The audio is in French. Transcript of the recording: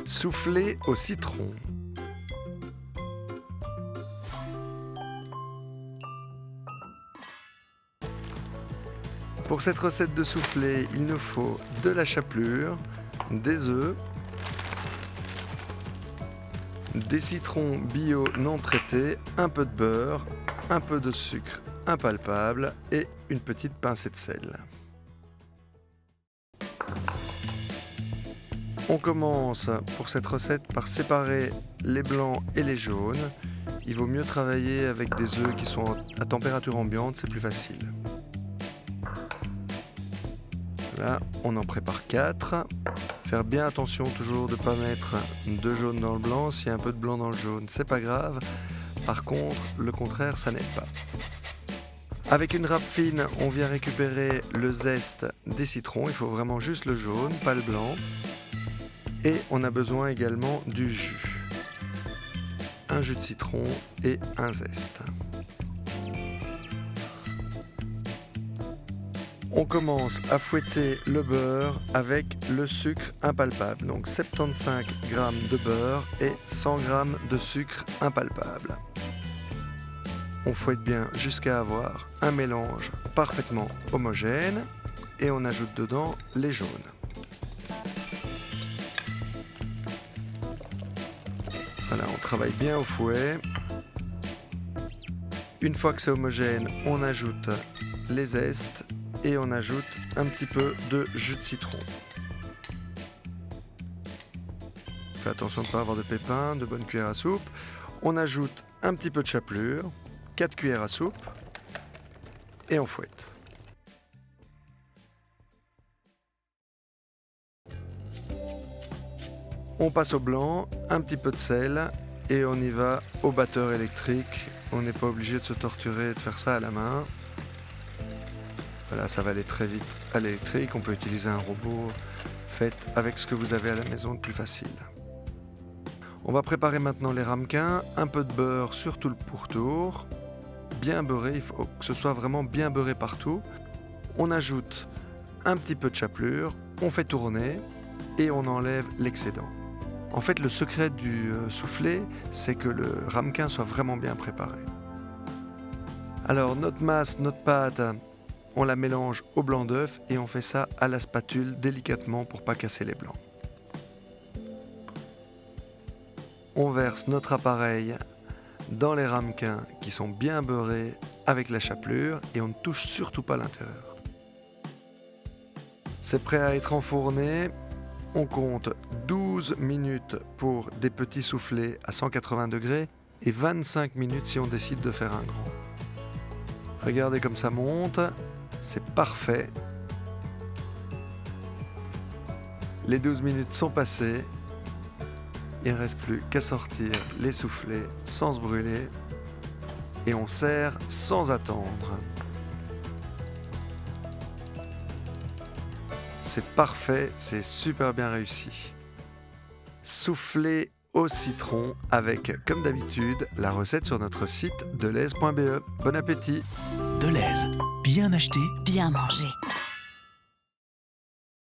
Soufflé au citron. Pour cette recette de soufflé, il nous faut de la chapelure, des œufs, des citrons bio non traités, un peu de beurre, un peu de sucre impalpable et une petite pincée de sel. On commence pour cette recette par séparer les blancs et les jaunes. Il vaut mieux travailler avec des œufs qui sont à température ambiante, c'est plus facile. Là, on en prépare 4. Faire bien attention toujours de ne pas mettre de jaune dans le blanc. S'il y a un peu de blanc dans le jaune, c'est pas grave. Par contre, le contraire, ça n'aide pas. Avec une râpe fine, on vient récupérer le zeste des citrons. Il faut vraiment juste le jaune, pas le blanc. Et on a besoin également du jus. Un jus de citron et un zeste. On commence à fouetter le beurre avec le sucre impalpable. Donc 75 g de beurre et 100 g de sucre impalpable. On fouette bien jusqu'à avoir un mélange parfaitement homogène et on ajoute dedans les jaunes. Voilà, on travaille bien au fouet. Une fois que c'est homogène, on ajoute les zestes et on ajoute un petit peu de jus de citron. Faites attention de ne pas avoir de pépins, de bonnes cuillères à soupe. On ajoute un petit peu de chapelure, 4 cuillères à soupe et on fouette. On passe au blanc, un petit peu de sel et on y va au batteur électrique. On n'est pas obligé de se torturer et de faire ça à la main. Voilà, ça va aller très vite à l'électrique. On peut utiliser un robot. Faites avec ce que vous avez à la maison de plus facile. On va préparer maintenant les ramequins. Un peu de beurre sur tout le pourtour. Bien beurré, il faut que ce soit vraiment bien beurré partout. On ajoute un petit peu de chapelure. On fait tourner et on enlève l'excédent. En fait, le secret du soufflé, c'est que le ramequin soit vraiment bien préparé. Alors, notre masse, notre pâte, on la mélange au blanc d'œuf et on fait ça à la spatule délicatement pour pas casser les blancs. On verse notre appareil dans les ramequins qui sont bien beurrés avec la chapelure et on ne touche surtout pas l'intérieur. C'est prêt à être enfourné. On compte 12 minutes pour des petits soufflés à 180 degrés et 25 minutes si on décide de faire un grand. Regardez comme ça monte, c'est parfait. Les 12 minutes sont passées. Il ne reste plus qu'à sortir les soufflés sans se brûler et on sert sans attendre. C'est parfait, c'est super bien réussi. Soufflé au citron avec, comme d'habitude, la recette sur notre site deleuze.be. Bon appétit! Deleuze, bien acheté, Bien manger.